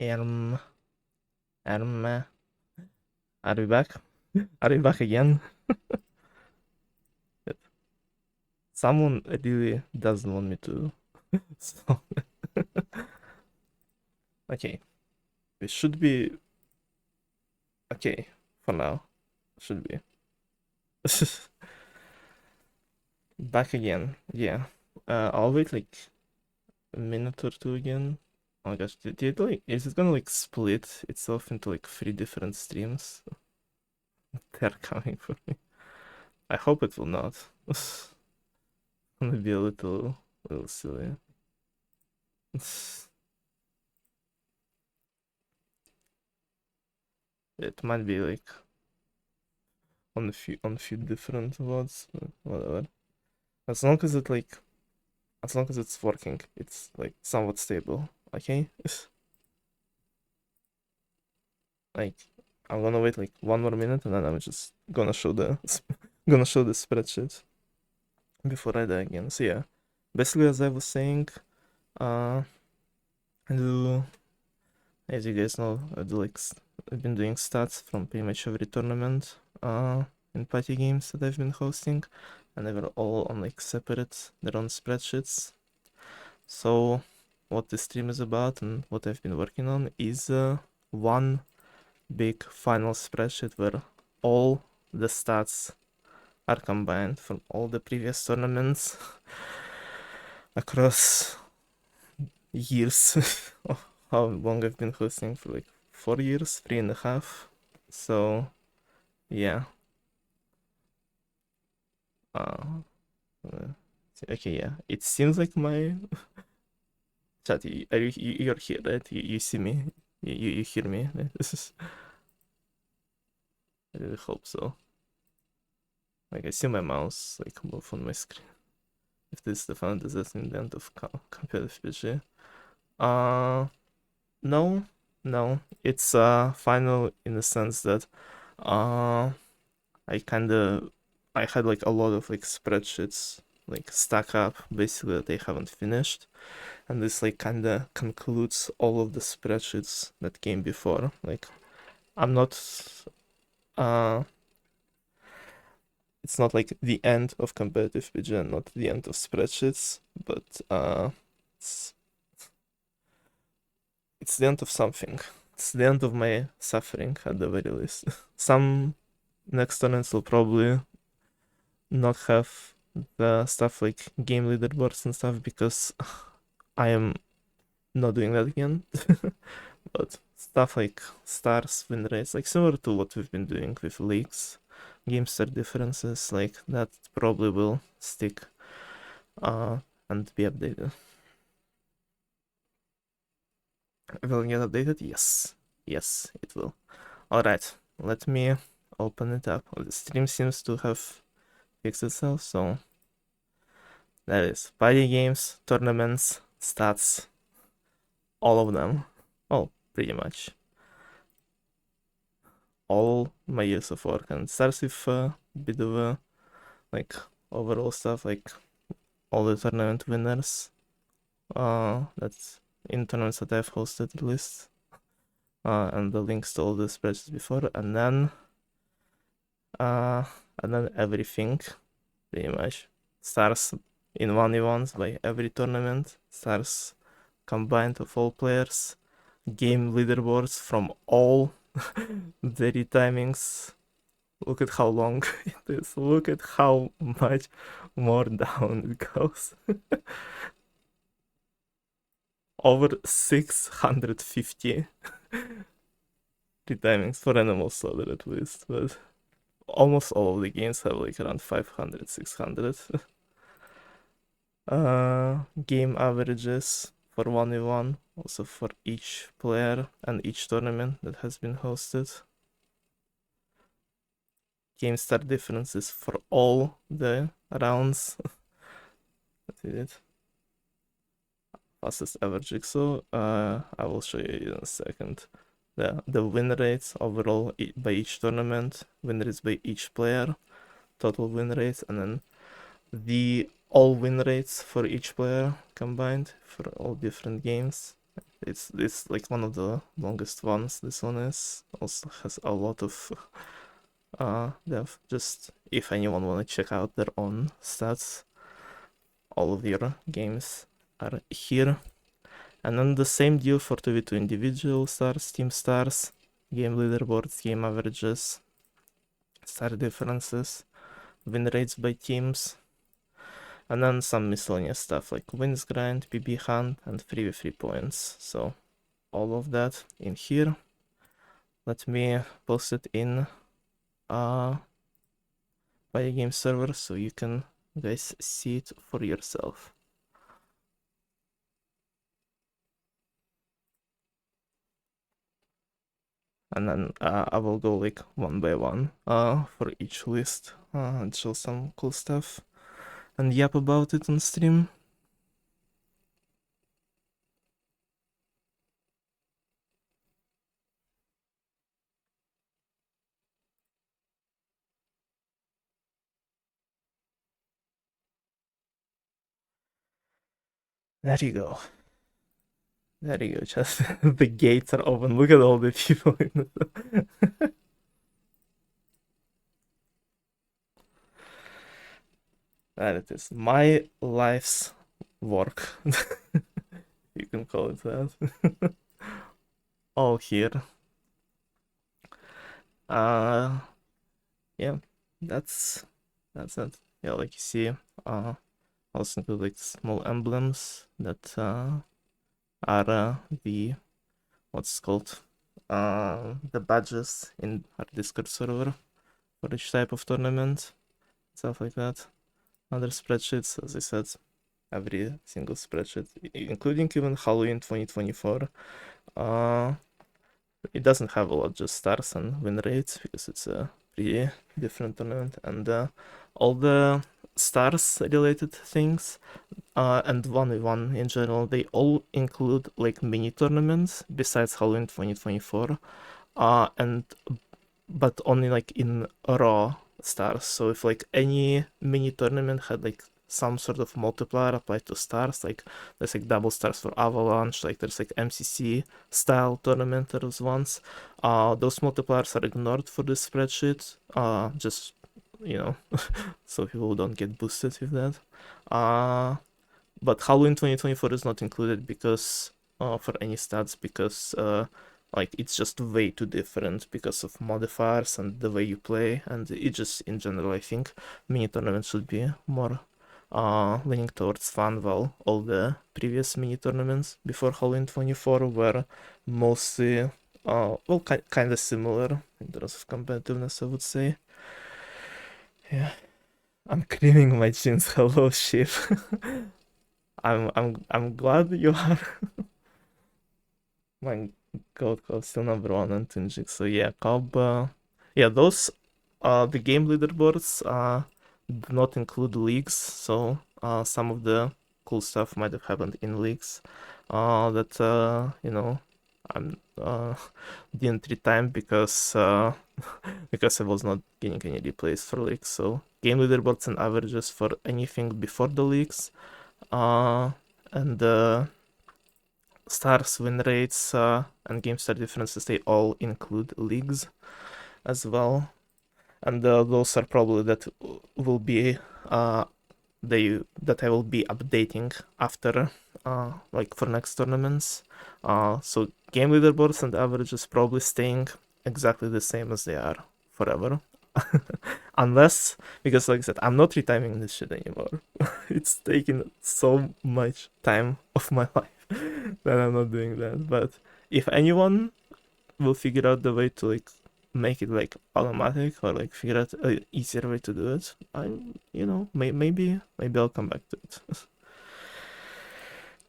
Erm, Erm, are we back? Are we back again? Someone really doesn't want me to. So, okay, we should be okay for now. Should be back again. Yeah. I'll wait like a minute or two again. Oh my gosh, is it gonna like split itself into like 3 different streams? They're coming for me. I hope it will not. It's gonna be a little silly. It might be like on a few different vods, whatever. As long as as long as it's working, it's like somewhat stable. Okay, like I'm gonna wait like 1 more minute and then I'm just gonna show the spreadsheet before I die again. So yeah, basically as I was saying, uh, I do, as you guys know, I've been doing stats from pretty much every tournament in party games that I've been hosting, and they were all on like separate their own spreadsheets. So what this stream is about and what I've been working on is one big final spreadsheet where all the stats are combined from all the previous tournaments across years of how long I've been hosting for like 4 years, 3.5. So yeah. Uh, okay, yeah. It seems like my chat. You're here, right? You see me. You hear me. This is. I really hope so. Like I see my mouse like move on my screen. If this is the fun, does that mean the end of competitive PG? No, no. It's final in the sense that uh I had like a lot of like spreadsheets like stack up basically that they haven't finished, and this like kinda concludes all of the spreadsheets that came before. Like I'm not uh it's not like the end of competitive PG and not the end of spreadsheets, but it's it's the end of something. It's the end of my suffering at the very least. Some next tournaments will probably not have the stuff like game leaderboards and stuff because I am not doing that again. But stuff like stars, win rates, like similar to what we've been doing with leagues, game start differences, like that probably will stick and be updated. Will it get updated? Yes. Yes, it will. Alright, let me open it up. The stream seems to have fixed itself, so that is party games, tournaments, stats, all of them. Oh, pretty much. All my years of work, and it starts with a bit of a like overall stuff, like all the tournament winners. That's in tournaments that I've hosted at least. And the links to all the spreadsheets before, and then everything pretty much stars in 1v1s by every tournament, stars combined of all players, game leaderboards from all daily timings. Look at how long it is. Look at how much more down it goes. Over 650 retimings for Animal Soldier at least, but almost all of the games have like around 500, 600. Game averages for 1v1, also for each player and each tournament that has been hosted. Game start differences for all the rounds. That's it. Fastest ever jigsaw. I will show you in a second. The win rates overall by each tournament, win rates by each player, total win rates, and then the all win rates for each player combined for all different games. It's like one of the longest ones. This one is also has a lot of depth. Just if anyone wanna check out their own stats, all of your games are here. And then the same deal for 2v2 individual stars, team stars, game leaderboards, game averages, star differences, win rates by teams, and then some miscellaneous stuff like wins grind, PB hunt, and 3v3 points. So all of that in here. Let me post it in by a game server so you can guys see it for yourself. And then I will go like one by one for each list and show some cool stuff and yap about it on stream. There you go. There you go, just the gates are open. Look at all the people in the... That it is. My life's work. You can call it that. All here. Yeah, that's it. Yeah, like you see, also include like small emblems that are the what's called the badges in our Discord server for each type of tournament, stuff like that. Other spreadsheets, as I said, every single spreadsheet, including even Halloween 2024. It doesn't have a lot, just stars and win rates because it's a pretty different tournament, and all the stars related things and 1v1 in general, they all include like mini tournaments besides Halloween 2024, and but only like in raw stars. So if like any mini tournament had like some sort of multiplier applied to stars, like there's like double stars for Avalanche, like there's like MCC style tournament there was once, those multipliers are ignored for this spreadsheet, just so people don't get boosted with that. But Halloween 2024 is not included because for any stats because like it's just way too different because of modifiers and the way you play, and it just in general I think mini tournaments should be more leaning towards fun, while all the previous mini tournaments before Halloween 24 were mostly well kind of similar in terms of competitiveness, I would say. Yeah, I'm creaming my jeans. Hello, sheep. I'm glad you are. My gold club still number one on Tunjik. So yeah, Cobb. Yeah, those the game leaderboards do not include leagues. So some of the cool stuff might have happened in leagues. That I'm didn't retime because because I was not getting any replays for leagues. So game leaderboards and averages for anything before the leagues. And stars, win rates, and game star differences, they all include leagues as well. And those are probably that will be that I will be updating after like for next tournaments. So game leaderboards and averages probably staying exactly the same as they are forever. Unless, because like I said, I'm not retiming this shit anymore. It's taking so much time of my life that I'm not doing that. But if anyone will figure out the way to like make it like automatic or like figure out an easier way to do it, maybe I'll come back to it.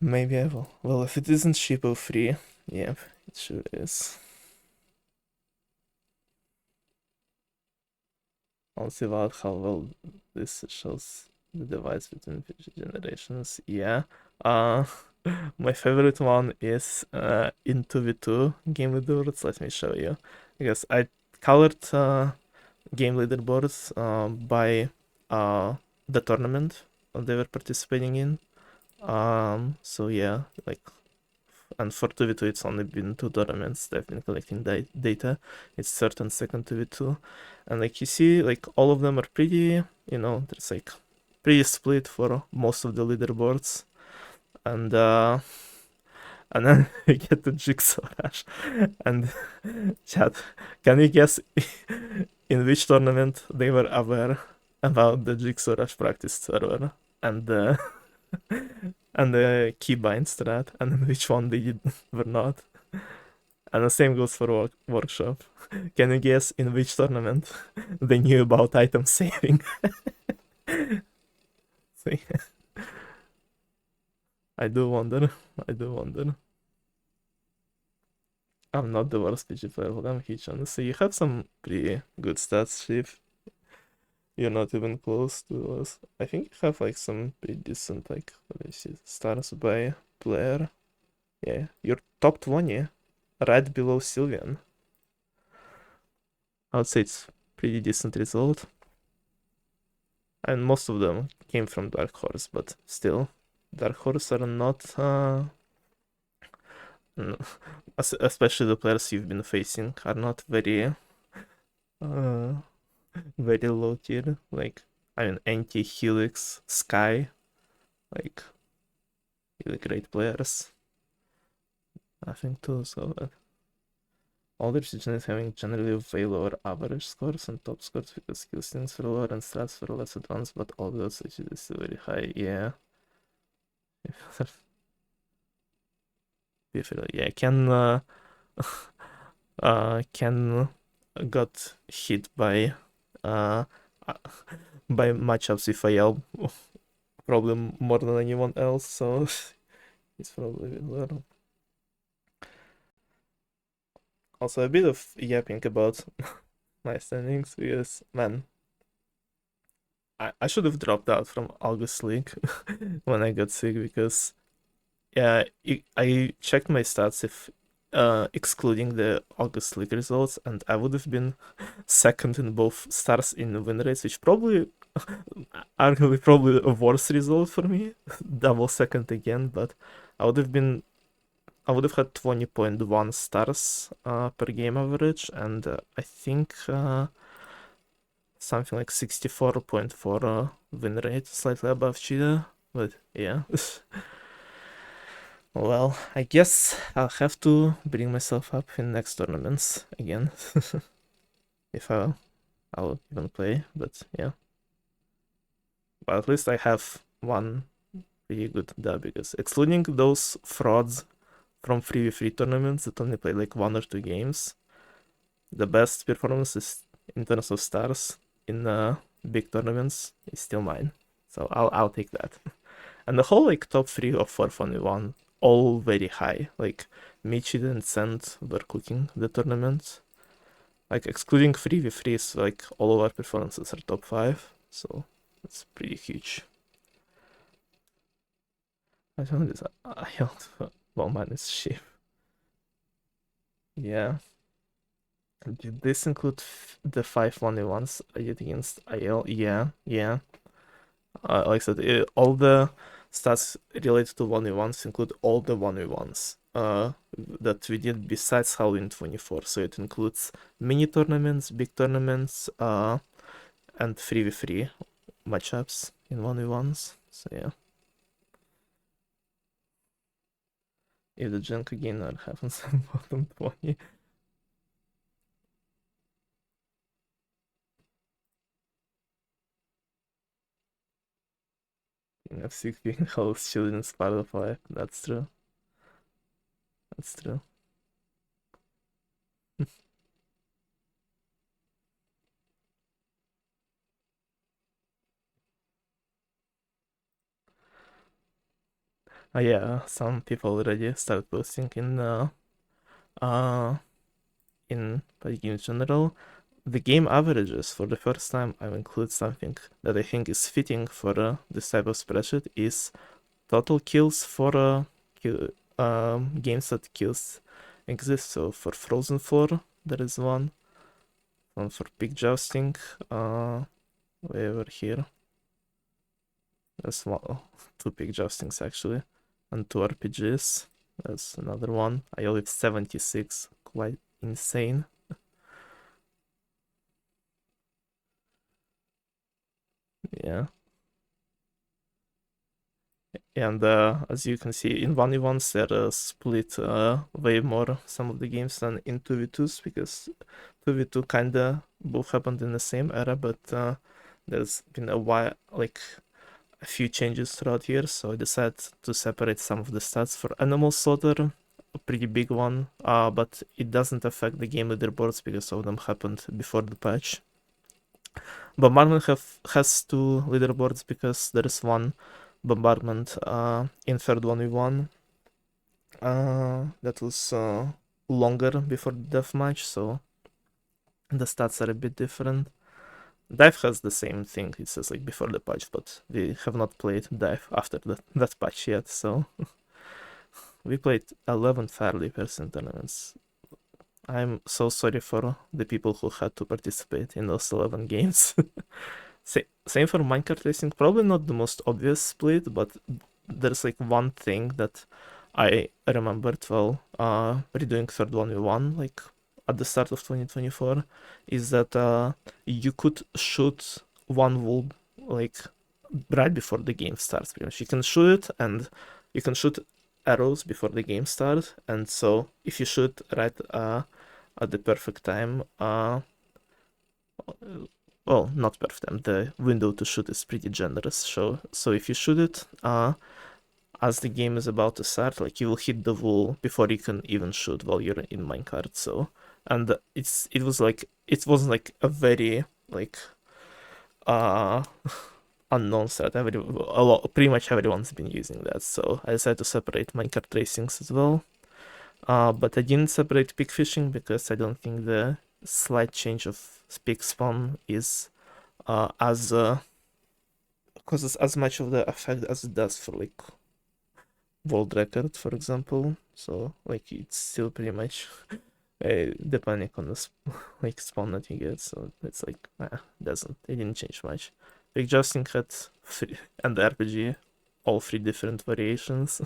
Maybe I will. Well, if it isn't cheapo free, yeah, it sure is. I'll see about how well this shows the device between future generations. Yeah. My favorite one is in 2v2 game leaderboards. Let me show you. Because I colored game leaderboards by the tournament they were participating in. So yeah, like and for 2v2 it's only been 2 tournaments that I've been collecting data. It's third and second 2v2, and like you see, like all of them are pretty, there's like pretty split for most of the leaderboards, and then we get the Jigsaw Rush, and chat, can you guess in which tournament they were aware about the Jigsaw Rush practice server and the and the keybind strat, and then which one they were not? And the same goes for workshop. Can you guess in which tournament they knew about item saving? See, I do wonder. I do wonder. I'm not the worst PG player, but I'm huge on this. So you have some pretty good stats, Chief. You're not even close to us. I think you have like some pretty decent, like, what do you see, stars by player. Yeah, you're top 20, right below Sylvian. I would say it's pretty decent result. And most of them came from Dark Horse, but still, Dark Horse are not, especially the players you've been facing, are not very, uh, very low tier. Like, I mean, Anti, Helix, Sky, like, really great players. I think too, so all the regions having generally way lower average scores and top scores because skill things were lower and stats were less advanced, but all those is still very high. Yeah. Yeah, Ken got hit uh by matchups with IL probably more than anyone else, so he's probably lower. Also a bit of yapping about my standings because, man, I should have dropped out from August League when I got sick because, yeah, I checked my stats if excluding the August League results, and I would have been second in both stars in win rates, which probably arguably probably a worse result for me, double second again, but I would have had 20.1 stars per game average, and I think something like 64.4 win rate, slightly above Cheetah, but yeah. Well, I guess I'll have to bring myself up in next tournaments again. If I'll even play, but yeah. But at least I have one pretty good dub because excluding those frauds from 3v3 tournaments that only play like 1 or 2 games, the best performance is in terms of stars in big tournaments is still mine. So I'll take that. And the whole like top 3 of 4v1 all very high. Like Michi and Sand were cooking the tournament. Like excluding 3v3s, like all of our performances are top 5. So it's pretty huge. I don't know this. I held well, man, it's cheap. Yeah. Did this include the 5-1v1s I did against IL? Yeah, yeah. Like I said, all the stats related to 1v1s include all the 1v1s that we did besides Halloween 24. So it includes mini tournaments, big tournaments, and 3v3 matchups in 1v1s. So yeah. If the Genk again happens on bottom 20. F6 being host children's part of life. That's true. That's true. Yeah, some people already started posting uh like in general. The game averages for the first time I've included something that I think is fitting for this type of spreadsheet is total kills for games that kills exist. So for Frozen 4 there is one for Pig Jousting, way over here. There's one, 2 Pig Joustings actually, and 2 RPGs. That's another one. I only have 76, quite insane. Yeah. And as you can see, in 1v1s, they're split way more some of the games than in 2v2s, because 2v2 kinda both happened in the same era, but there's been a while, like a few changes throughout years, so I decided to separate some of the stats for Animal Slaughter, a pretty big one, but it doesn't affect the game leaderboards because some of them happened before the patch. Bombardment has two leaderboards because there is one bombardment in third 1v1 that was longer before the deathmatch, so the stats are a bit different. Dive has the same thing, it says like before the patch, but we have not played Dive after that patch yet, so we played 11 fairly person tournaments. I'm so sorry for the people who had to participate in those 11 games. Same for minecart racing, probably not the most obvious split, but there's like one thing that I remembered while redoing third 1v1, like at the start of 2024, is that you could shoot one wall like right before the game starts. Pretty much, you can shoot it, and you can shoot arrows before the game starts. And so if you shoot right at the perfect time, well, not perfect time. The window to shoot is pretty generous. So if you shoot it, as the game is about to start, like you will hit the wall before you can even shoot while you're in minecart. So, and it wasn't like a very like uh unknown strat. Pretty much everyone's been using that. So I decided to separate minecart racings as well. But I didn't separate pig fishing because I don't think the slight change of pig spawn is as causes as much of the effect as it does for like world record, for example. So like it's still pretty much depending on the like spawn that you get. So it's like it didn't change much. Big Justin had three, and the RPG, all three different variations.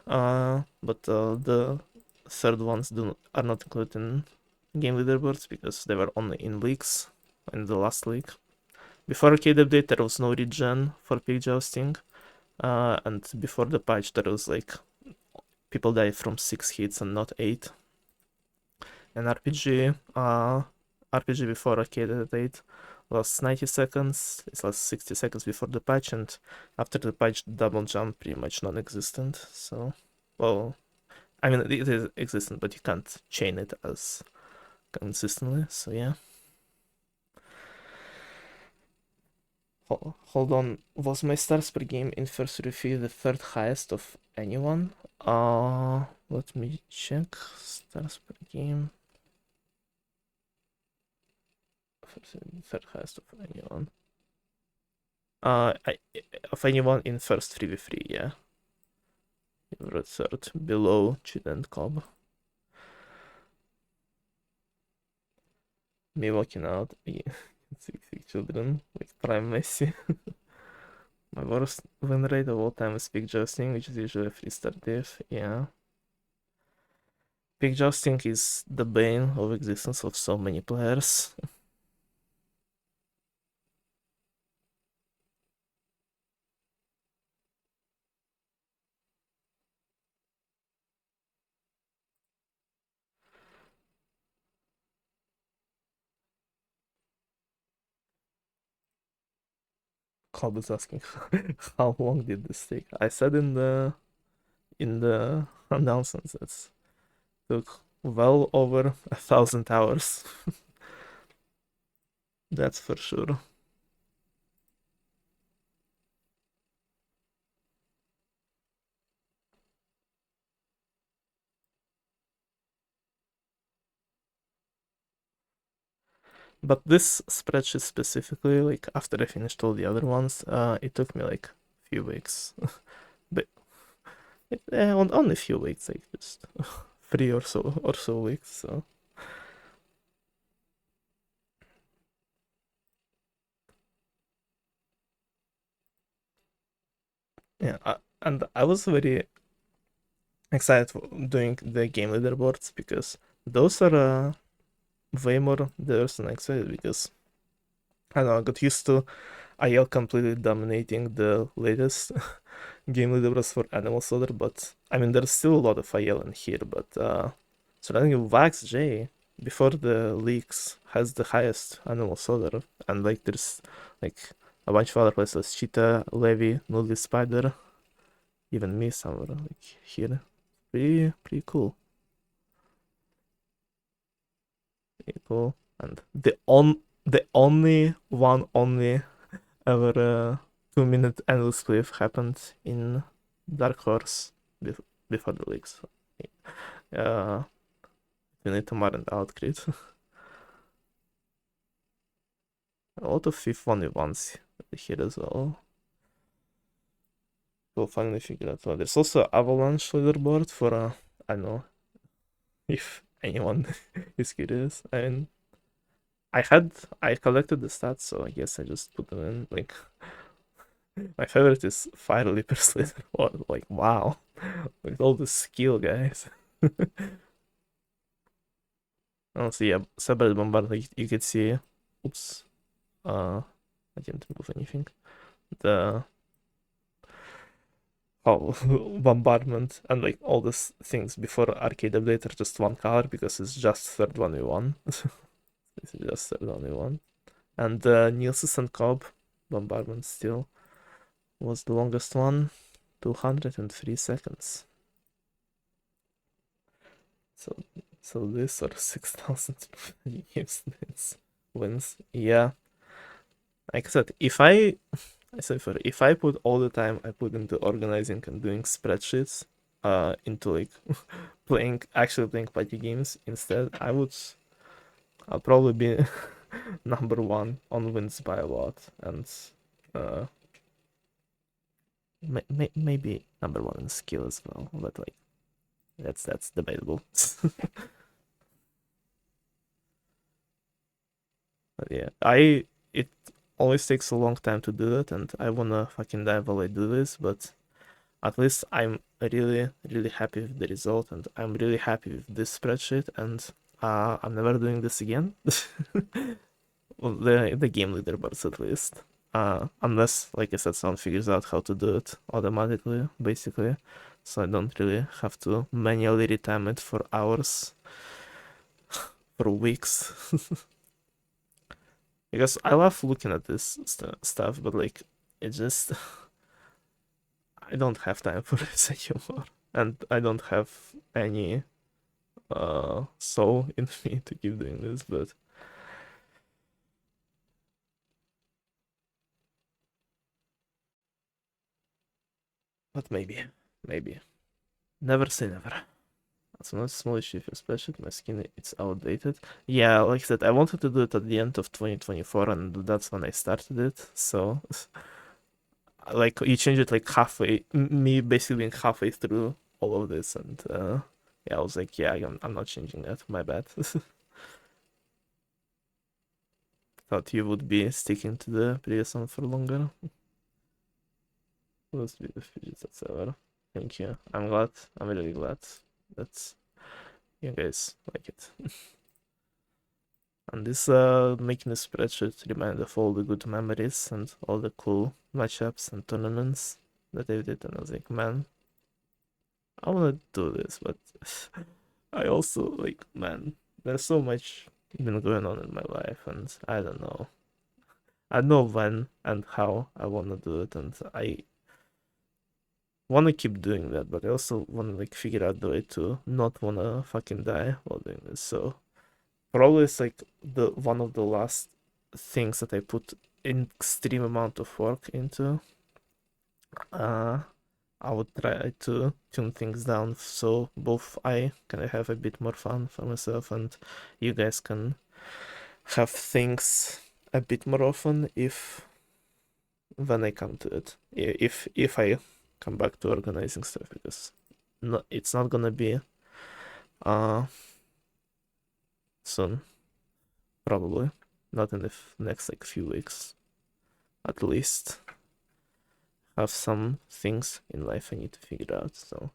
But the third ones are not included in game leaderboards because they were only in leagues in the last league. Before arcade update, there was no regen for pig jousting, and before the patch, there was like people die from 6 hits and not 8. And RPG before arcade update was 90 seconds. It was 60 seconds before the patch, and after the patch, double jump pretty much non-existent. So, well, I mean it is existent, but you can't chain it as consistently. So yeah. Hold on, was my stars per game in first review the third highest of anyone? Let me check. Stars per game. Third highest of anyone. Of anyone in first 3v3, yeah. You were third, below Chid and Cobb. Me walking out, yeah. Sick children, like Prime Messi. My worst win rate of all time is pick jousting, which is usually a 3-star diff, yeah. Pick jousting is the bane of existence of so many players. Cobb is asking how long did this take? I said in the announcements it took well over 1,000 hours. That's for sure. But this spreadsheet specifically, like after I finished all the other ones, it took me like a few weeks. But only a few weeks, like just 3 or so weeks. So yeah, and I was very excited for doing the game leaderboards because those are way more diverse than I expected because I don't know, I got used to IL completely dominating the latest game leaderboards for Animal Soldier, but I mean there's still a lot of IL in here, but so I think Wax J before the leaks has the highest Animal Soldier, and like there's like a bunch of other places, Cheetah, Levi, Noodly Spider, even me somewhere like here. Pretty cool. Pretty cool. And the only only ever 2 minute endless cliff happened in Dark Horse before the leaks. Uh, we need to mark out crit. A lot of fifth 1v1s here as well. We'll finally figure out. There's also Avalanche leaderboard for I don't know if anyone is curious. I mean, I collected the stats, so I guess I just put them in. Like my favorite is Fire Leaper's leaderboard. Like wow, with all the skill, guys. Honestly, yeah, Separate Bombard, like you could see. Oops. I didn't move anything. The how bombardment and like all these things before arcade update are just one color because it's just third 1v1. It's just third 1v1. And Nielsen and Cobb bombardment still was the longest one, 203 seconds. So this or 6,000 games wins. Yeah. Like I said, if I put all the time I put into organizing and doing spreadsheets into like actually playing party games instead, I'll probably be number one on wins by a lot, and uh maybe number one in skill as well, but like that's debatable. But yeah, it always takes a long time to do it, and I wanna fucking die while I do this, but at least I'm really happy with the result, and I'm really happy with this spreadsheet, and I'm never doing this again. Well, the game leaderboards at least. Unless, like I said, someone figures out how to do it automatically, basically. So I don't really have to manually retime it for hours, for weeks. Because I love looking at this stuff, but like, it just, I don't have time for this anymore. And I don't have any soul in me to keep doing this, but maybe. Never say never. That's not a small issue if especially my skin it's outdated. Yeah, like I said, I wanted to do it at the end of 2024 and that's when I started it. So like you change it like halfway, me basically being halfway through all of this, and yeah, I was like, yeah, I'm not changing that. My bad. Thought you would be sticking to the previous one for longer. Let's be the fidget ever. Thank you. I'm glad. I'm really glad that you guys like it. And this making a spreadsheet remind of all the good memories and all the cool matchups and tournaments that I did, and I was like, man, I wanna do this, but I also like, man, there's so much been going on in my life, and I don't know. I know when and how I wanna do it, and I wanna keep doing that, but I also wanna like figure out the way to not wanna fucking die while doing this. So probably it's like the one of the last things that I put extreme amount of work into. Uh, I would try to tune things down so both I can have a bit more fun for myself and you guys can have things a bit more often if when I come to it. If I come back to organizing stuff because it's not gonna be uh soon, probably. Not in the next like few weeks at least. Have some things in life I need to figure out. So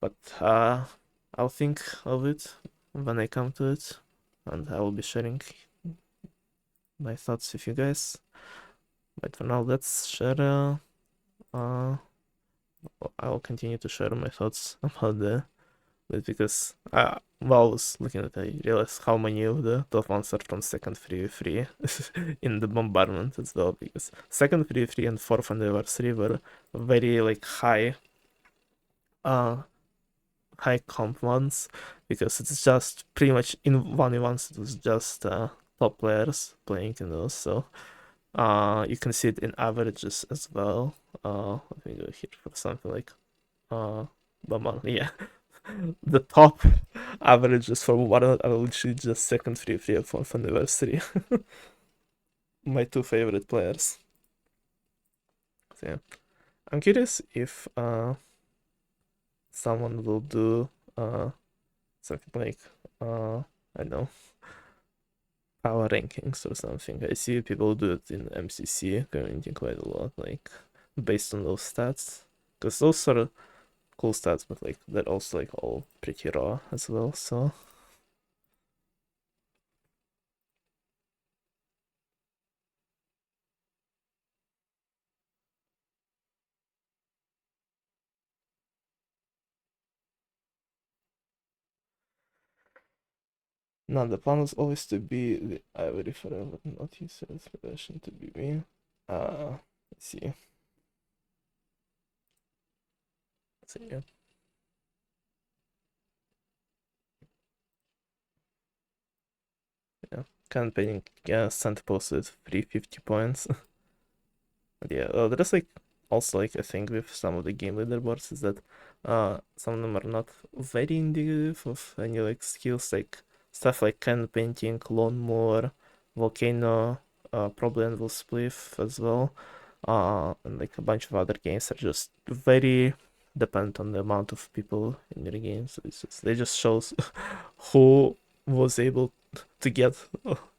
But I'll think of it when I come to it, and I will be sharing my thoughts with you guys. But for now, let's share. I will continue to share my thoughts about the because while I was looking at it, I realized how many of the top ones are from second free in the bombardment as well, because second free and fourth anniversary were very like uh high comp ones, because it's just pretty much in 1v1s it was just top players playing in those, so you can see it in averages as well. Let me go here for something like yeah. The top averages for what are literally just second free and fourth anniversary. My two favorite players. So yeah. I'm curious if someone will do something like I don't know, power rankings or something. I see people do it in MCC community quite a lot, like based on those stats, because those are cool stats, but like they're also like all pretty raw as well. So no, the plan was always to be the Ivory forever, not use inspiration to be me. Let's see. So yeah, yeah. Campaigning, yeah, sent posted 350 points. But yeah, there's like also like a thing with some of the game leaderboards is that some of them are not very indicative of any like skills, like stuff like can painting, lawnmower, volcano, probably anvil spliff as well, and like a bunch of other games are just very dependent on the amount of people in your games. So they just shows who was able to get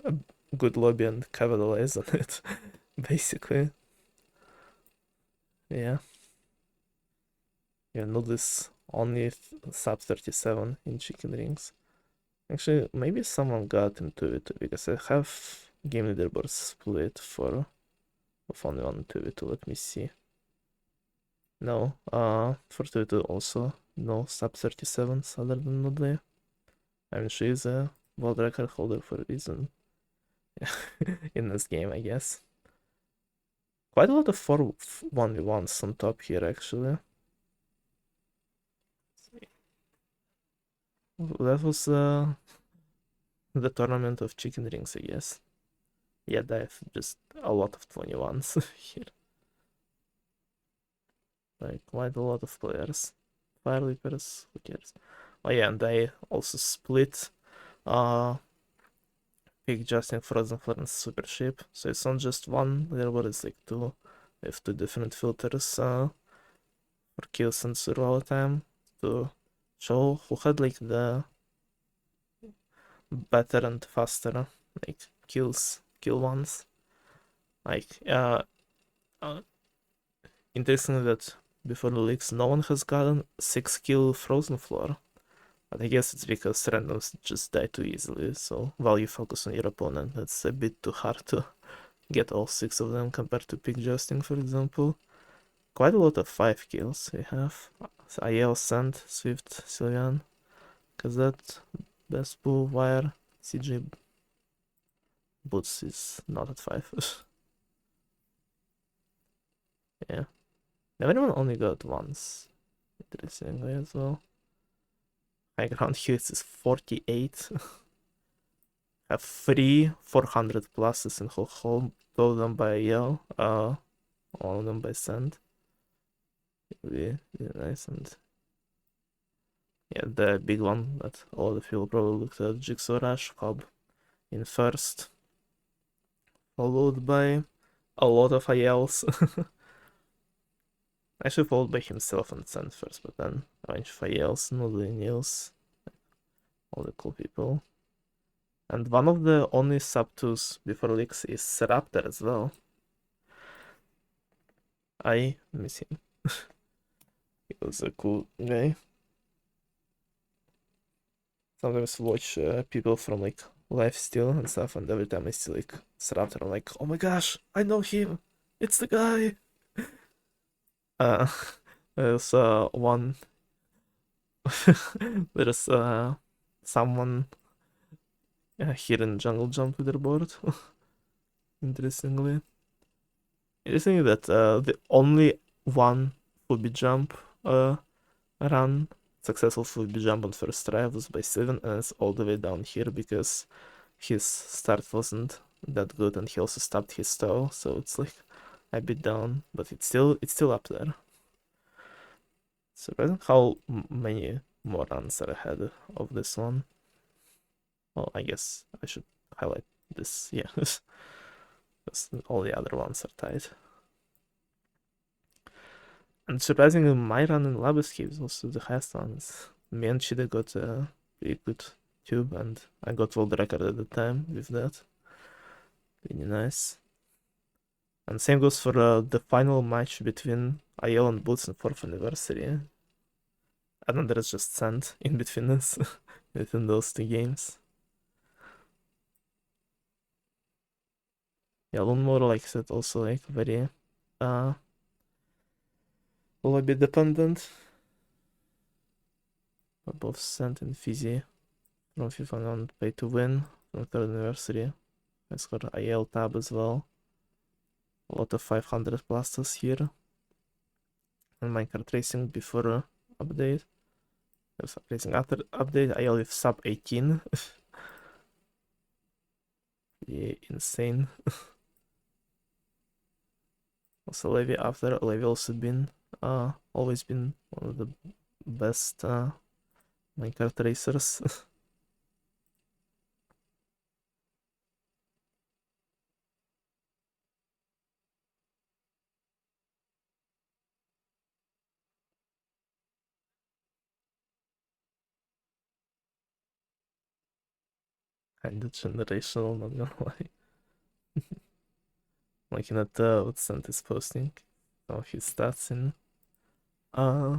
a good lobby and capitalize on it, basically. Yeah. Yeah, notice only sub 37 in chicken rings. Actually, maybe someone got into it because I have game leaderboard split for of only one 2v2. Let me see. No, for 2v2 also no sub 37s other than Nodley. I mean, she's a world record holder for a reason in this game, I guess. Quite a lot of 4 1v1s on top here, actually. That was the tournament of chicken rings, I guess. Yeah, they have just a lot of 21s here. Like, quite a lot of players. Fire Leapers, who cares? Oh yeah, and they also split Pick Justin Frozen Florence Super Ship. So it's not just one leaderboard, it's like two. They have two different filters for kills and survival time to show who had like the better and faster like kill ones. Like uh interesting that before the leaks, no one has gotten 6 kill Frozen Floor. But I guess it's because randoms just die too easily, so while you focus on your opponent, it's a bit too hard to get all 6 of them compared to Pick Justin, for example. Quite a lot of 5 kills we have. IL, Sand, Swift, Sylvian, Kazet, Best Bull, Wire, CJ Boots is not at 5. Yeah. Everyone only got once. Interestingly as well. High ground hits is 48. Have 400 pluses in whole home. Two of them by Yell, all of them by Sand. Really, really nice. And yeah, the big one that all of you will probably look at, Jigsaw Rush Hub in first, followed by a lot of ILs. Actually followed by himself and Sand first, but then a bunch of ILs, Noodly Nils, all the cool people. And one of the only sub 2s before leaks is Raptor as well. I miss him. He was a cool guy. sometimes watch people from like live steal and stuff, and every time I see like Sraptor, I'm like, oh my gosh, I know him. It's the guy. Uh, there's one. There's someone here in Jungle Jump leaderboard. Interestingly, interestingly that the only one Fubi jump run successful Fubi jump on first try was by Steven, and it's all the way down here because his start wasn't that good, and he also stopped his toe, so it's like a bit down, but it's still up there. Surprising how many more runs are ahead of this one. Well, I guess I should highlight this, yeah, because all the other ones are tied. And surprisingly, my run in Lab Escape is also the highest one. Me and Chida got a pretty good tube, and I got world record at the time with that. Really nice. And same goes for the final match between IL and Boots in 4th anniversary. And then there's just sand in between us, between those two games. Yeah, Lunmore, like I said, also like very lobby dependent. But both Sand and Fizzy from FIFA on Pay to Win from 3rd anniversary. I scored IL tab as well. A lot of 500 plasters here. And Minecraft Racing before update. Racing after update, IL with sub 18. Yeah, insane. Also Levy after, Levy also been always been one of the best Minecraft racers. Kinda generational, not gonna lie. Looking at what Sant is posting, some of his stats uh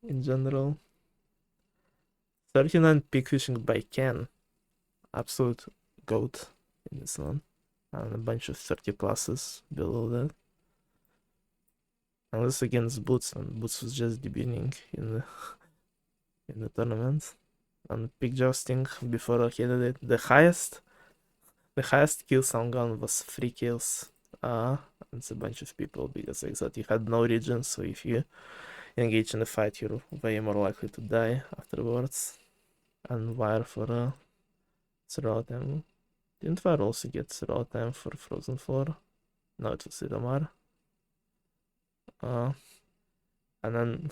in general. 39 peak fishing by Ken. Absolute goat in this one. And a bunch of 30 pluses below that. And this against Boots, and Boots was just debuting in the tournament. And peak jousting before he did it. The highest kill sound gun was 3 kills. It's a bunch of people because like that you had no region, so if you engage in a fight, you're way more likely to die afterwards. And Wire for throw time. Didn't Wire also get throw time for Frozen 4? No, it was Idomar. And then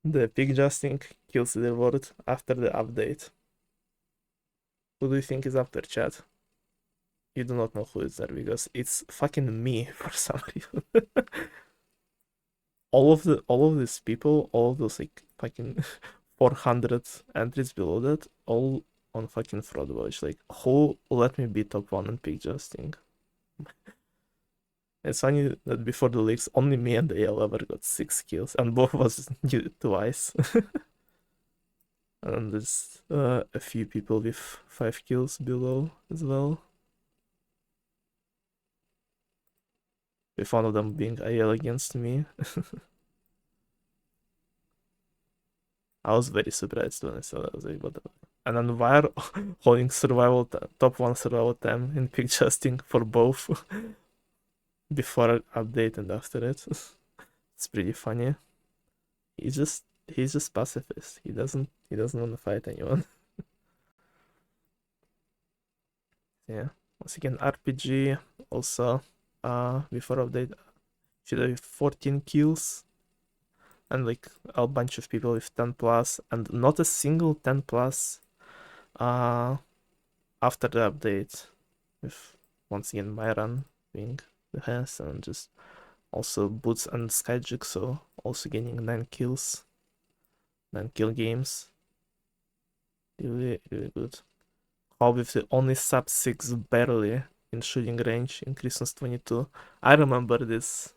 the peak justing kills the reward after the update. Who do you think is after, chat? You do not know who is there because it's fucking me for some reason. all of these people, all of those like fucking 400 entries below that, all on fucking fraud watch. Like, who let me be top one and pick Justin? It's funny that before the leaks, only me and AL ever got 6 kills, and both of us did it twice. And there's a few people with 5 kills below as well. With one of them being AL against me. I was very surprised when I saw that. I was like, what the... And then Wire holding top 1 survival time in pick justing for both before update and after it. It's pretty funny. He's just pacifist. He doesn't want to fight anyone. Yeah. Once again, RPG also before update should have 14 kills and like a bunch of people with 10 plus and not a single 10 plus after the update, with once again Myron being the highest, and just also Boots and Skyjig, so also gaining 9 kills, 9 kill games. Really, really good. How with the only sub 6 barely in shooting range in Christmas 22. I remember this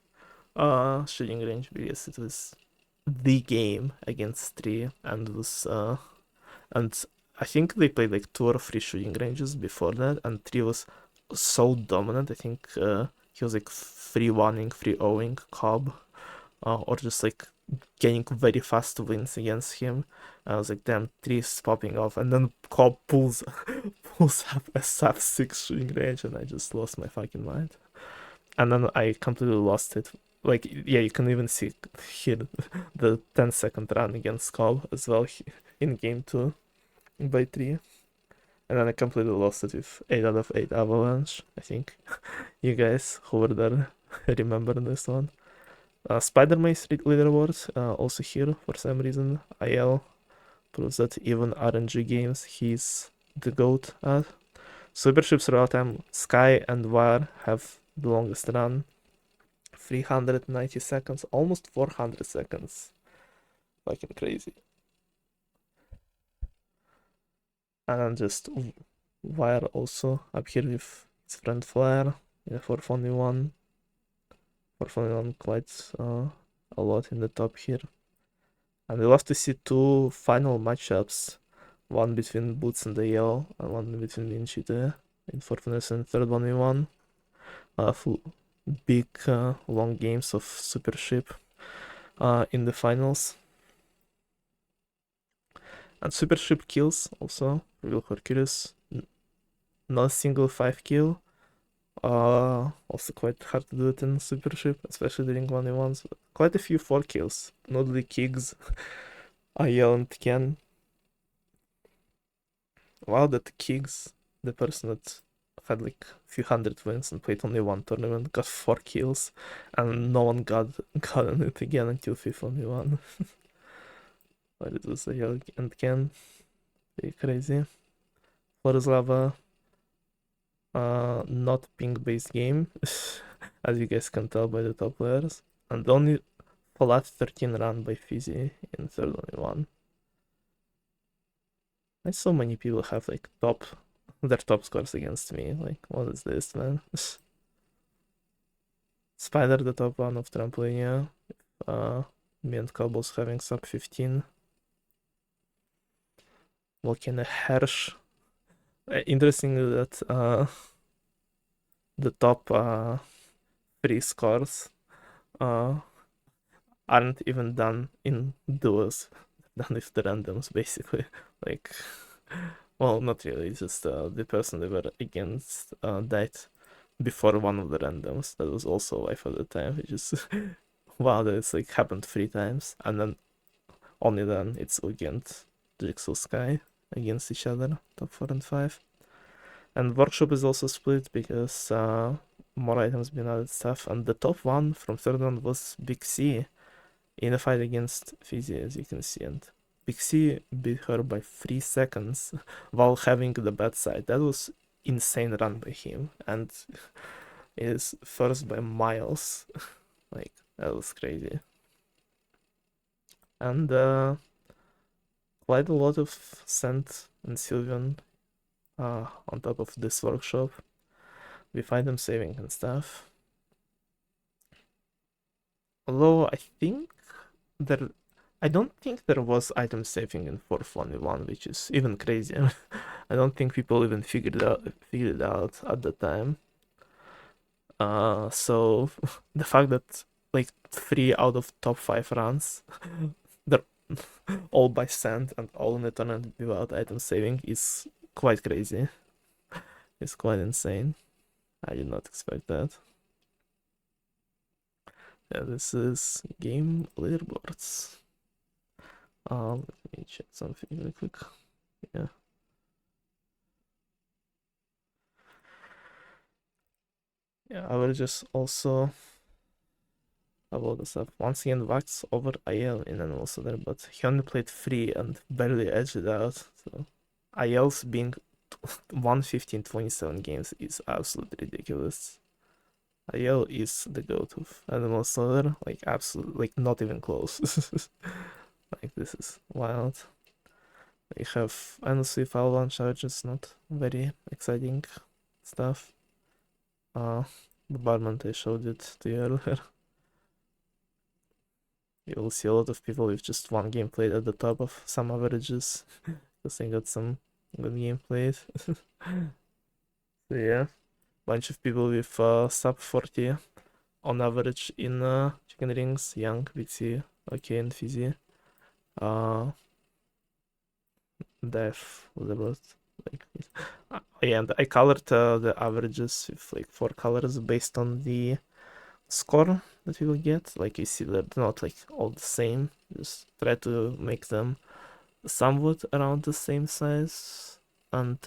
shooting range because it was the game against three, and was and I think they played like two or three shooting ranges before that, and three was so dominant. I think he was like 3-1ing, 3-0ing Cobb, or just like getting very fast wins against him. I was like, damn, three's popping off, and then Cobb pulls up a sub six shooting range, and I just lost my fucking mind. And then I completely lost it. Like, yeah, you can even see here the 10-second run against Cobb as well in game two by three. And then I completely lost it with 8 out of 8 Avalanche. I think you guys who were there remember this one. Spider-Man's leaderboard also here for some reason. IL proves that even RNG games he's the GOAT at. Superships throughout time, Sky and Wire have the longest run. 390 seconds, almost 400 seconds. Fucking crazy. And then just Wire also up here with his friend Flair. Yeah, for only one. For only one quite a lot in the top here. And we love to see two final matchups. One between Boots and the Yell, and one between Vinci in Fortnite, and third one we won. Full big long games of Super Ship in the finals. And Super Ship kills also, real curious. Not a single 5 kill. Also quite hard to do it in Super Ship, especially during 1v1s. Quite a few 4 kills. Notably Kiggs, Ayel and Ken. Wow, that Kiggs, the person that had like a few hundred wins and played only one tournament, got 4 kills, and no one gotten it again until FIFA only one. But it was Ayel and Ken. Pretty crazy. Florislava, not ping-based game, as you guys can tell by the top players, and only flat 13 run by Fizzy in third only one. Why so many people have like their top scores against me? Like, what is this, man? Spider, the top one of Trampolinia. Me and Cobbles having sub 15. Volcano Hersh. Interesting that the top 3 scores uh, aren't even done in duos, done with the randoms, basically. Like, well, not really, just the person they were against died before one of the randoms. That was also life at the time, which is wow, that it's like happened 3 times, and then only then it's against Jigsaw Sky against each other, top 4 and 5. And Workshop is also split because more items been added stuff, and the top one from third one was Big C in a fight against Fizzy, as you can see, and Big C beat her by 3 seconds while having the bad side. That was insane run by him, and is first by miles. Like, that was crazy. And quite a lot of Scent and Sylvian on top of this workshop. We find them saving and stuff. Although I don't think there was item saving in 421, which is even crazier. I don't think people even figured it out at the time. So the fact that like 3 out of top 5 runs, they're all by sand and all in the tournament without item saving is quite crazy. It's quite insane. I did not expect that. Yeah, this is game leaderboards. Let me check something really quick. Yeah. Yeah, I will just also about the stuff. Once again, Vax over IL in an also there, but he only played 3 and barely edged it out. So IL's being 115-27 games is absolutely ridiculous. IL is the GOAT of Animal Slaughter, like absolutely, like not even close. Like, this is wild. They have honestly foul one charges, not very exciting stuff. The Bombardment I showed it to you earlier. you will see a lot of people with just one game played at the top of some averages because they got some good game played. So yeah, bunch of people with sub 40 on average in chicken rings, young, BT, okay, and fizzy. Def, whatever. Like, yeah, and I colored the averages with like 4 colors based on the score that you will get. Like you see, they're not like all the same. Just try to make them somewhat around the same size, and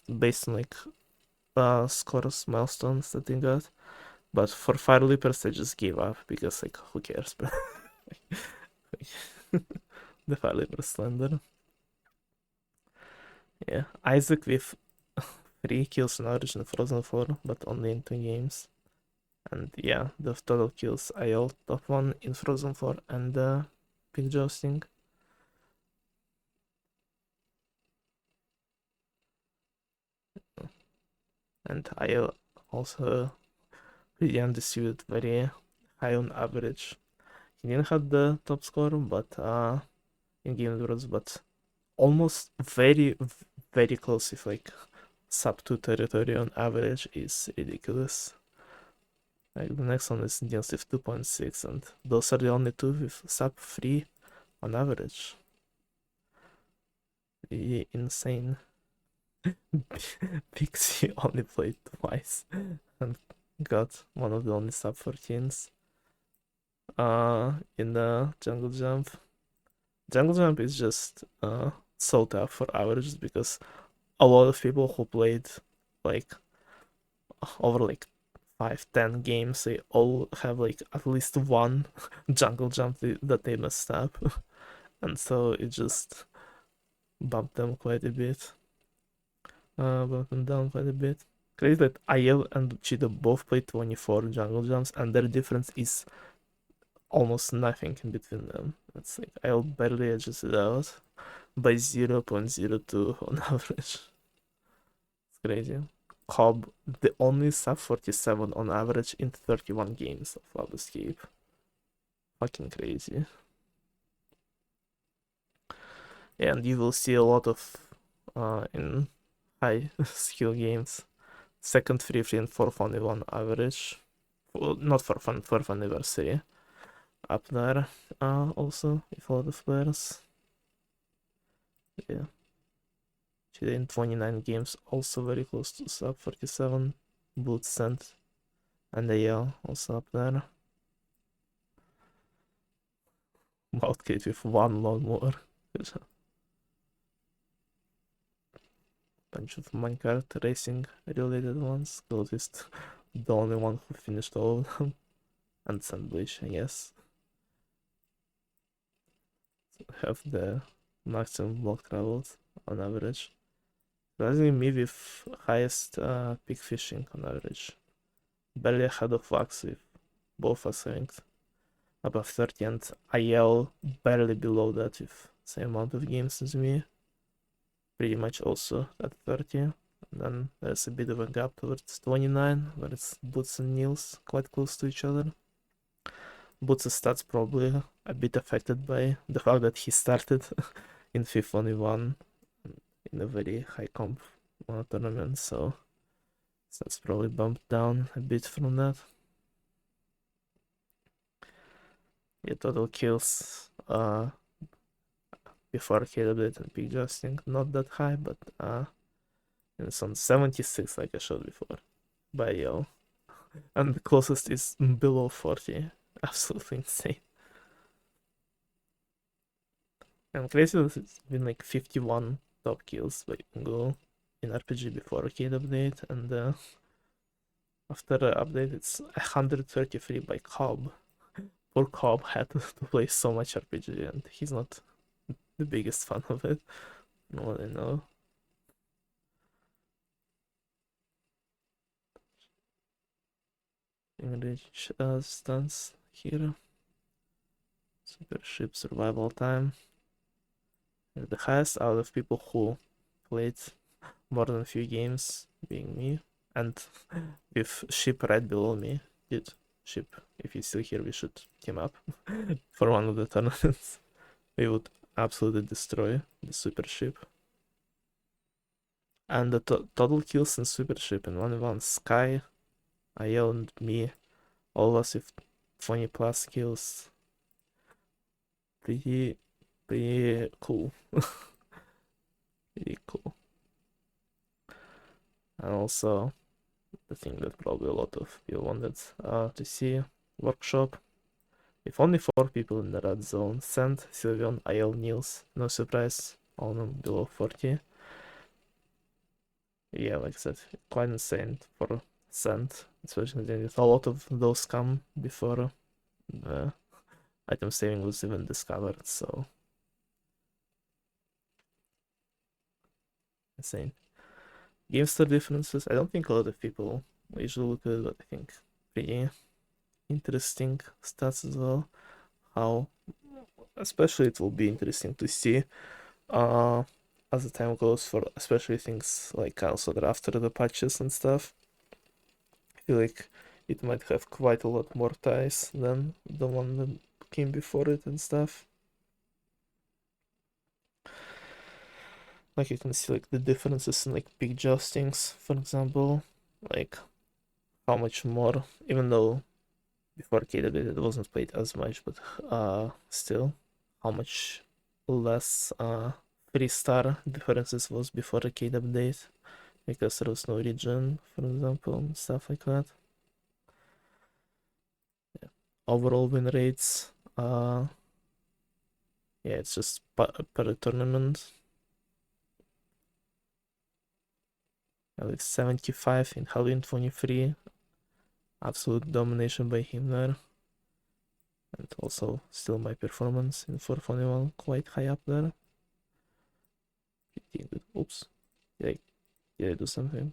based on like scores, milestones that they got. But for Fire Leapers, I just gave up because like who cares, bro? The Fire Leaper Slender. Yeah, Isaac with 3 kills in Origin Frozen 4, but only in 2 games. And yeah, the total kills IL top 1 in Frozen 4 and Big Jousting. And IL also pretty undisputed, very high on average. He didn't have the top score, but in game draws, but almost very close if like sub 2 territory on average is ridiculous. Like the next one is Indians with 2.6, and those are the only two with sub 3 on average. Really insane. Pixie only played twice and got one of the only sub 14s. In the Jungle Jump. Jungle Jump is just so tough for averages because a lot of people who played like over like 5-10 games, they all have like at least one jungle jump that they messed up. And so it just bumped them quite a bit. Bumped them down quite a bit. Crazy that IL and Cheetah both played 24 jungle jumps, and their difference is almost nothing in between them. It's like IL barely edges it out by 0.02 on average. It's crazy. Cobb, the only sub 47 on average in 31 games of Love Escape. Fucking crazy. And you will see a lot of in high skill games. Second 3 and fourth only one average. Well, not for fun, fourth anniversary. Up there also with a lot of players. Yeah. She in 29 games, also very close to sub 47. Boot sent and AL also up there. Mouthgate with one lawnmower. Bunch of minecart racing related ones. Gold is the only one who finished all of them. And Sandwich, I guess. Have the maximum block traveled on average. Surprisingly, me with highest peak fishing on average. Barely ahead of Wax with both us having above 30, and IL barely below that with same amount of games as me. Pretty much also at 30. And then there's a bit of a gap towards 29, where it's Boots and Niels quite close to each other. Boots' stats probably a bit affected by the fact that he started in fifth only one in a very high comp tournament, so that's probably bumped down a bit from that. Yeah, total kills before KW and peak adjusting not that high, but it's on 76 like I showed before by Yo. And the closest is below 40. Absolutely insane. And crazy that it's been like 51 top kills by Ungo in RPG before arcade update, and after the update it's 133 by Cobb. Poor Cobb had to play so much RPG, and he's not the biggest fan of it. No one I know. English stance here. Super ship survival time. The highest out of people who played more than a few games being me, and with ship right below me did ship. If he's still here, we should team up for one of the tournaments. We would absolutely destroy the super ship. And the total kills in super ship in 1v1 Sky, Ayel and me, all of us with 20 plus kills. Pretty cool. Pretty cool. And also the thing that probably a lot of people wanted to see, workshop. With only 4 people in the red zone, Sand, Sylveon, Ayel, Niels, no surprise, all of them below 40. Yeah, like I said, quite insane for Sand, especially that a lot of those come before item saving was even discovered, so insane. Game star differences, I don't think a lot of people usually look at it, but I think pretty interesting stats as well. How, especially it will be interesting to see as the time goes for especially things like also that after the patches and stuff. I feel like it might have quite a lot more ties than the one that came before it and stuff. Like you can see like the differences in like pick joustings, for example, like how much more, even though before KW it wasn't played as much, but still how much less 3-star differences was before the KW date, because there was no region, for example, and stuff like that. Yeah. Overall win rates, yeah, it's just per tournament. Like 75 in Halloween 23. Absolute domination by him there. And also still my performance in 421 quite high up there. Oops. Did I do something?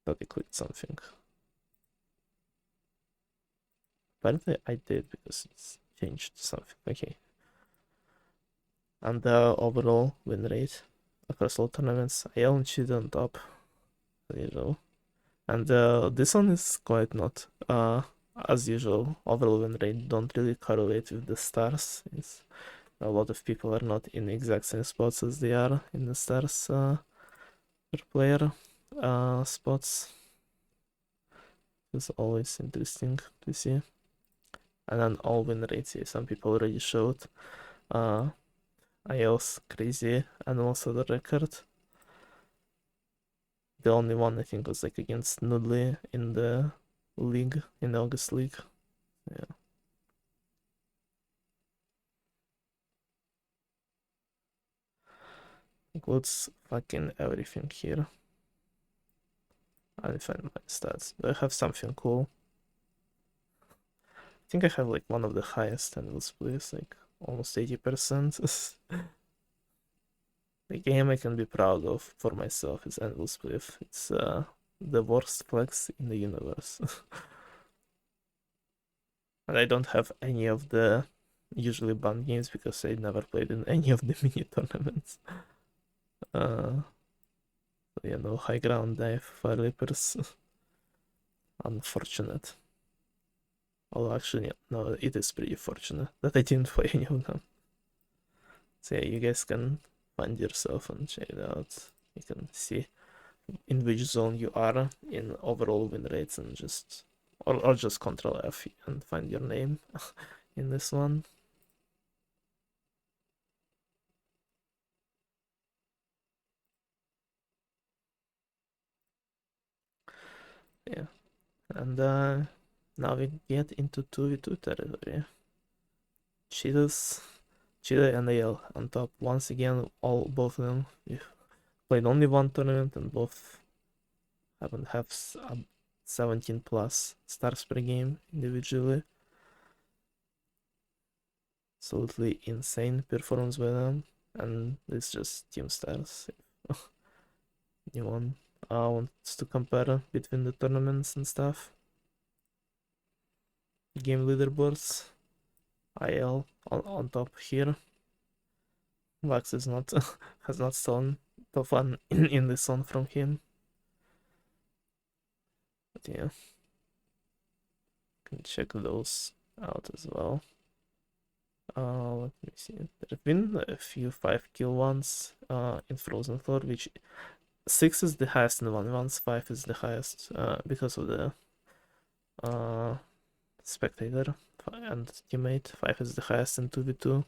Thought I clicked something. Apparently I did because it's changed something. Okay. And the overall win rate across all tournaments, I only cheated on top. You know. And this one is quite not as usual. Overall win rate don't really correlate with the stars. A lot of people are not in the exact same spots as they are in the stars per player spots. It's always interesting to see. And then all win rates here, some people already showed. IELTS crazy, and also the record. The only one I think was like against Nudley in the league, in the August league. Yeah. Includes fucking everything here. I find my stats. Do I have something cool? I think I have like one of the highest annual splits, like almost 80%. The game I can be proud of for myself is Anvil Spliff. It's the worst flex in the universe. And I don't have any of the usually banned games because I never played in any of the mini tournaments. So yeah, no high ground dive, fire leapers. Unfortunate. Although actually, no, it is pretty fortunate that I didn't play any of them. So yeah, you guys can find yourself and check it out. You can see in which zone you are in overall win rates and just or just control F and find your name in this one. Yeah, and now we get into 2v2 territory. Cheetahs, Cheetah and AL on top once again. Both of them we've played only one tournament and both haven't have 17 plus stars per game individually. Absolutely insane performance by them, and it's just team stars. Anyone wants to compare between the tournaments and stuff? Game leaderboards. IL on top here. Vax is not has not stolen top one in this one from him. But yeah. check those out as well. Let me see. There have been a few 5-kill ones in Frozen Floor, which 6 is the highest in 1v1s, 5 is the highest because of the spectator and teammate. 5 is the highest in 2v2,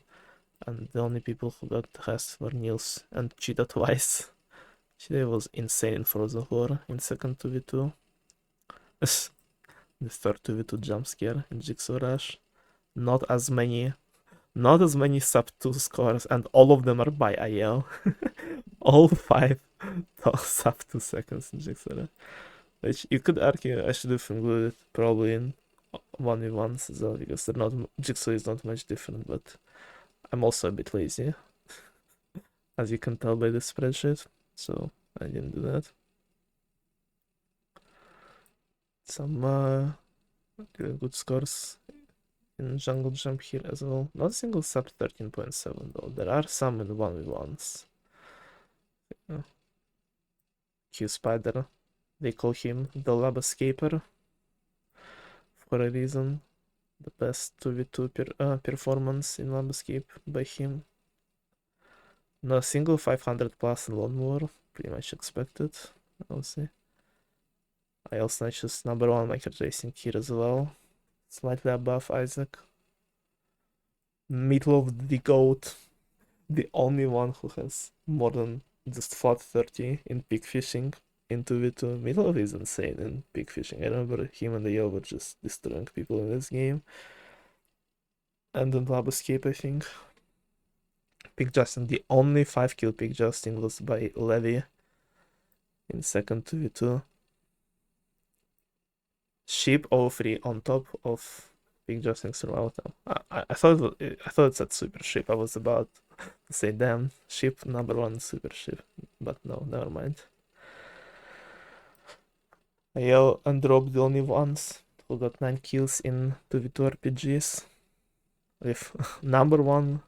and the only people who got the highest were Niels and Cheetah twice. Cheetah was insane in Frozen Floor in second 2v2. The third 2v2 jump scare in Jigsaw Rush. Not as many sub 2 scores, and all of them are by IL. All 5 sub 2 seconds in Jigsaw Rush. Which you could argue I should have included probably in 1v1s as well, because they're not, Jigsaw is not much different, but I'm also a bit lazy, as you can tell by the spreadsheet, so I didn't do that. Some good scores in Jungle Jump here as well. Not a single sub 13.7 though. There are some in 1v1s. Q Spider, they call him the Lab Escaper for a reason. The best 2v2 performance in Lab Escape by him. Not a single 500 plus in Lone War, pretty much expected, I would say. IL Snatches number 1 micro tracing here as well. Slightly above Isaac. Meatloaf the GOAT, the only one who has more than just flat 30 in pig fishing in 2v2. Meatloaf is insane in pig fishing. I remember him and the Yo were just destroying people in this game. And in Lab Escape, I think. Pig Justin, the only 5-kill Pig Justin was by Levy in second 2v2. Sheep 03 on top of Pig Justin survival time. I thought it said Super Sheep. I was about to say damn, Sheep number 1 Super Sheep, but no, never mind. Yo and Rob the only ones who got 9 kills in 2v2 RPGs, with number 1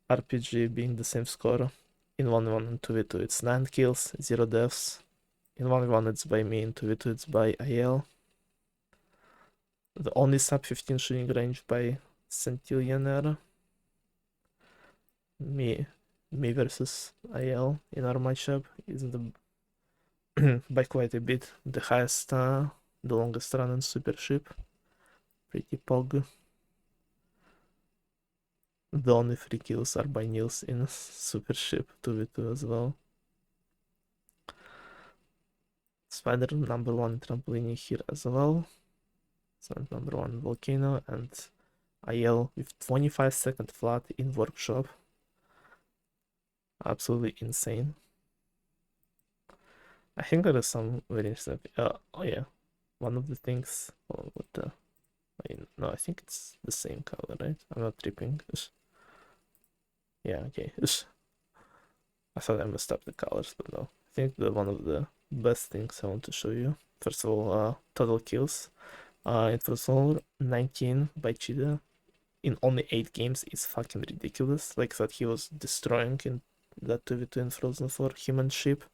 RPG being the same score in 1v1 and 2v2. It's 9 kills, 0 deaths. In 1v1 it's by me, in 2v2 it's by IL. The only sub 15 shooting range by Centillionaire. Me versus IL in our matchup is by quite a bit the highest, the longest run in Super Ship. Pretty pog. The only 3 kills are by Niels in Super Ship 2v2 as well. Spider number 1 trampoline here as well. So number 1 Volcano, and IL with 25-second flat in Workshop. Absolutely insane. I think there is some very interesting. Oh yeah, one of the things. Oh, what the? No, I think it's the same color, right? I'm not tripping. Yeah, okay. I thought I messed up the colors, but no. I think one of the best things I want to show you. First of all, total kills. In first of all, 19 by Cheetah in only 8 games is fucking ridiculous. Like that he was destroying in that 2v2 in Frozen 4, him and Sheep.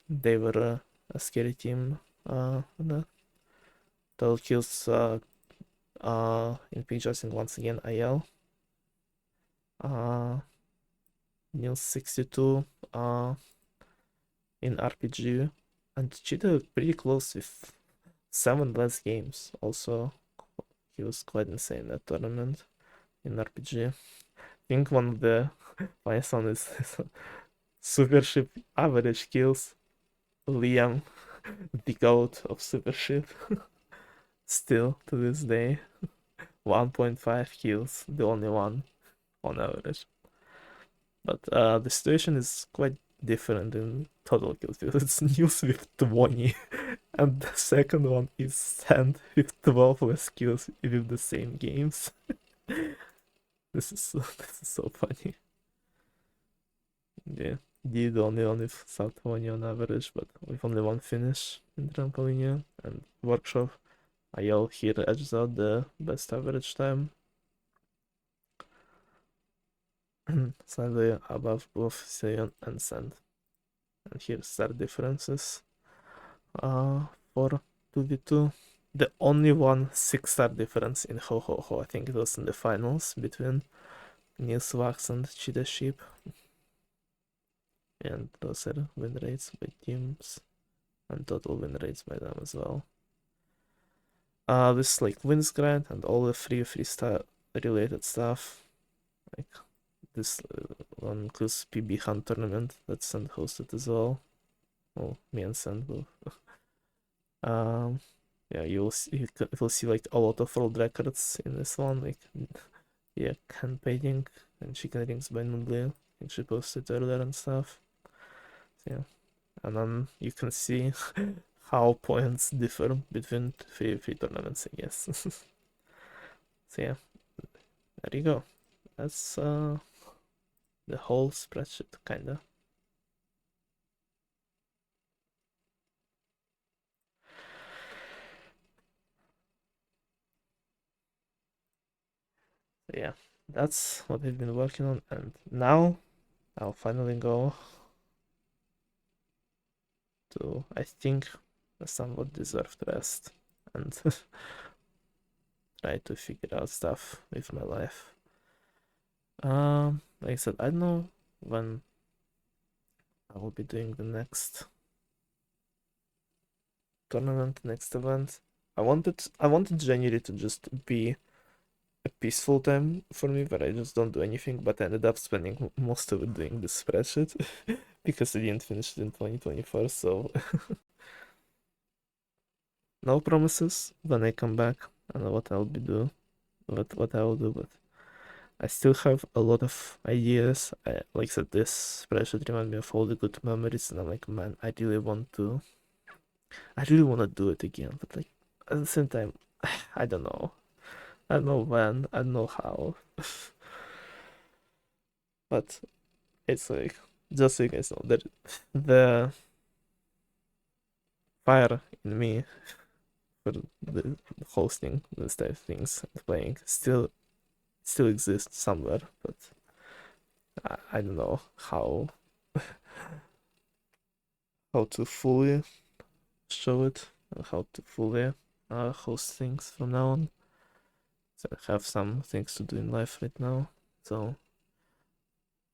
They were a scary team. The total kills in Pig Justin once again IL. Nils 62 in RPG, and Cheetah pretty close with 7 less games. Also, he was quite insane in that tournament in RPG. I think one of the funniest one is Super Ship average kills. Liam, the goat of Super Ship. Still to this day, 1.5 kills, the only one on average. But the situation is quite different in total kills, because it's News with 20, and the second one is Sand with 12 less kills with the same games. This is so funny. Yeah, did only with South 20 on average, but with only 1 finish in Trampolinia, and Workshop. IL here edges out the best average time. Slightly above both Sion and Sand. And here's their differences for 2v2. the only one 6-star difference in Ho Ho Ho. I think it was in the finals between Nils Wax and Cheetah Sheep. And those are win rates by teams and total win rates by them as well. This like wins grant and all the free star related stuff. Like this one includes PB Hunt tournament that's Send hosted as well. Well, me and Send both. Yeah, you'll see like a lot of world records in this one, like yeah, can painting and chicken rings by Moonblue. I think she posted earlier and stuff. So, yeah, and then you can see how points differ between free tournaments, I guess. So yeah, there you go. That's the whole spreadsheet, kinda. So yeah, that's what I've been working on, and now I'll finally go to, I think, a somewhat deserved rest and try to figure out stuff with my life. Like I said, I don't know when I will be doing the next tournament, next event. I wanted January to just be a peaceful time for me where I just don't do anything, but I ended up spending most of it doing this spreadsheet because I didn't finish it in 2024, so no promises when I come back. I don't know what I'll be do, what I will do, but I still have a lot of ideas. Like I said, this spreadsheet remind me of all the good memories, and I'm like, man, I really want to do it again, but like at the same time, I don't know. I don't know when, I don't know how. But it's like, just so you guys know, that the fire in me for the hosting this type of things and playing still exists somewhere, but I don't know how to fully show it, how to fully host things from now on. So I have some things to do in life right now. So,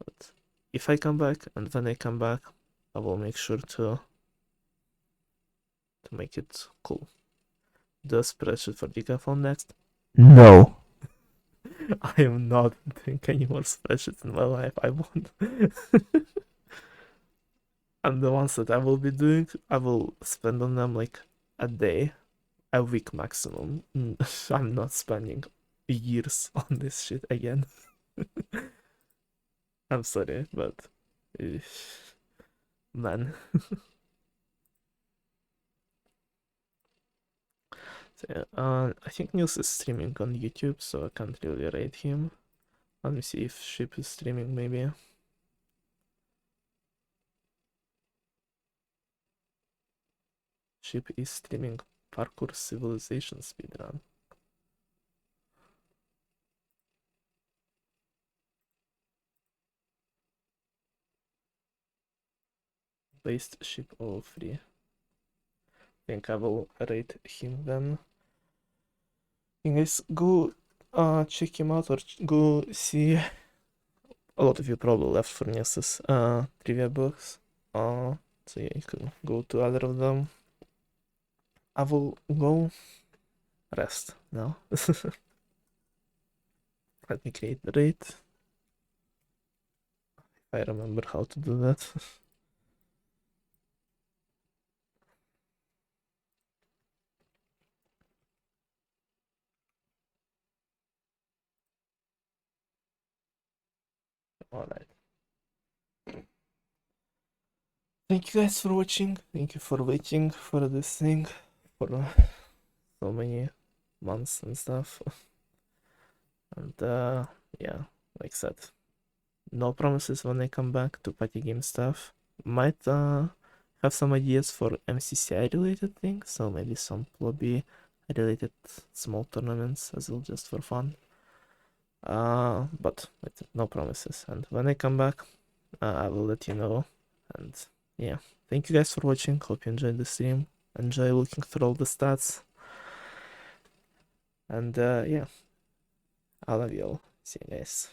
but if I come back and when I come back, I will make sure to make it cool. The spreadsheet for Decathlon next? No. I am not doing any more spreadsheets in my life. I won't. And the ones that I will be doing, I will spend on them like a day, a week maximum. I'm not spending years on this shit again. I'm sorry, but man. So, yeah, I think Niels is streaming on YouTube, so I can't really rate him. Let me see if Ship is streaming, maybe. Ship is streaming Parkour Civilization speedrun. Based Ship all free. I think I will rate him then. You guys go check him out or go see. A lot of you probably left for Niels's trivia books. So yeah, you can go to either of them. I will go rest now. Let me create the rate. If I remember how to do that. Alright. Thank you guys for watching. Thank you for waiting for this thing for so many months and stuff. And yeah, like I said, no promises when I come back to party game stuff. Might have some ideas for MCCI related things, so maybe some lobby related small tournaments as well, just for fun. But no promises. And when I come back, I will let you know. And yeah, thank you guys for watching. Hope you enjoyed the stream. Enjoy looking through all the stats. And yeah, I love you all. See you guys.